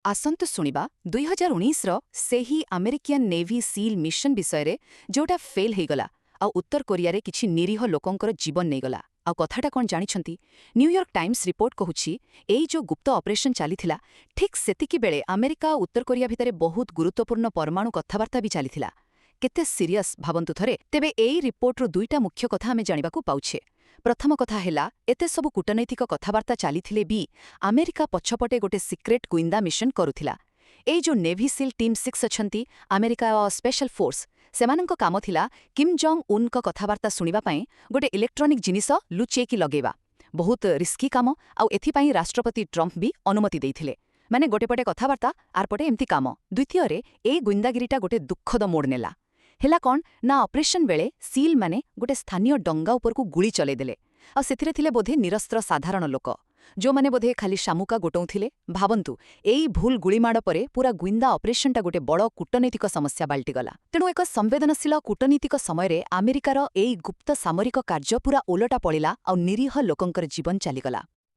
ଆସନ୍ତୁ ଶୁଣିବା 2019ର ସେହି ଆମେରିକାନ୍ ନେଭି ସିଲ୍ ମିଶନ ବିଷୟରେ ଯୋଉଟା ଫେଲ୍ ହେଇଗଲା ଆଉ ଉତ୍ତର କୋରିଆରେ କିଛି ନିରୀହ ଲୋକଙ୍କର ଜୀବନ ନେଇଗଲା। ଆଉ କଥାଟା କ'ଣ ଜାଣିଛନ୍ତି? ନ୍ୟୁୟର୍କ ଟାଇମ୍ସ ରିପୋର୍ଟ କହୁଛି ଏଇ ଯୋଉ ଗୁପ୍ତ ଅପରେସନ୍ ଚାଲିଥିଲା ଠିକ୍ ସେତିକିବେଳେ ଆମେରିକା ଆଉ ଉତ୍ତର କୋରିଆ ଭିତରେ ବହୁତ ଗୁରୁତ୍ୱପୂର୍ଣ୍ଣ ପରମାଣୁ କଥାବାର୍ତ୍ତା ବି ଚାଲିଥିଲା। କେତେ ସିରିୟସ୍ ଭାବନ୍ତୁ ଥରେ। ତେବେ ଏଇ ରିପୋର୍ଟରୁ ଦୁଇଟା ମୁଖ୍ୟ କଥା ଆମେ ଜାଣିବାକୁ ପାଉଛେ। ପ୍ରଥମ କଥା ହେଲା, ଏତେ ସବୁ କୂଟନୈତିକ କଥାବାର୍ତ୍ତା ଚାଲିଥିଲେ ବି ଆମେରିକା ପଛପଟେ ଗୋଟେ ସିକ୍ରେଟ୍ ଗୁଇନ୍ଦା ମିଶନ କରୁଥିଲା। ଏଇ ଯୋଉ ନେଭି ସିଲ୍ ଟିମ୍ 6 ଅଛନ୍ତି, ଆମେରିକା ସ୍ପେଶାଲ ଫୋର୍ସ, ସେମାନଙ୍କ କାମ ଥିଲା କିମ୍ ଜଙ୍ଗ ଉନ୍ଙ୍କ କଥାବାର୍ତ୍ତା ଶୁଣିବା ପାଇଁ ଗୋଟେ ଇଲେକ୍ଟ୍ରୋନିକ୍ ଜିନିଷ ଲୁଚେଇକି ଲଗେଇବା। ବହୁତ ରିସ୍କି କାମ, ଆଉ ଏଥିପାଇଁ ରାଷ୍ଟ୍ରପତି ଟ୍ରମ୍ପ ବି ଅନୁମତି ଦେଇଥିଲେ। ମାନେ ଗୋଟେପଟେ କଥାବାର୍ତ୍ତା ଆରପଟେ ଏମିତି କାମ। ଦ୍ୱିତୀୟରେ ଏଇ ଗୁଇନ୍ଦାଗିରିଟା ଗୋଟେ ଦୁଃଖଦ ମୋଡ଼ ନେଲା। ହେଲା କ'ଣ ନା, ଅପରେସନ୍ ବେଳେ ସିଲ୍ ମାନେ ଗୋଟେ ସ୍ଥାନୀୟ ଡଙ୍ଗା ଉପରକୁ ଗୁଳି ଚଲେଇଦେଲେ। ଆଉ ସେଥିରେ ଥିଲେ ବୋଧେ ନିରସ୍ତ୍ର ସାଧାରଣ ଲୋକ, ଯୋଉମାନେ ବୋଧେ ଖାଲି ଶାମୁକା ଗୋଟଉଥିଲେ। ଭାବନ୍ତୁ, ଏଇ ଭୁଲ ଗୁଳିମାଡ଼ ପରେ ପୁରା ଗୁଇନ୍ଦା ଅପରେସନଟା ଗୋଟେ ବଡ଼ କୂଟନୈତିକ ସମସ୍ୟା ପାଲଟିଗଲା। ତେଣୁ ଏକ ସମ୍ବେଦନଶୀଳ କୂଟନୀତିକ ସମୟରେ ଆମେରିକାର ଏଇ ଗୁପ୍ତ ସାମରିକ କାର୍ଯ୍ୟ ପୁରା ଓଲଟା ପଡ଼ିଲା ଆଉ ନିରୀହ ଲୋକଙ୍କର ଜୀବନ ଚାଲିଗଲା।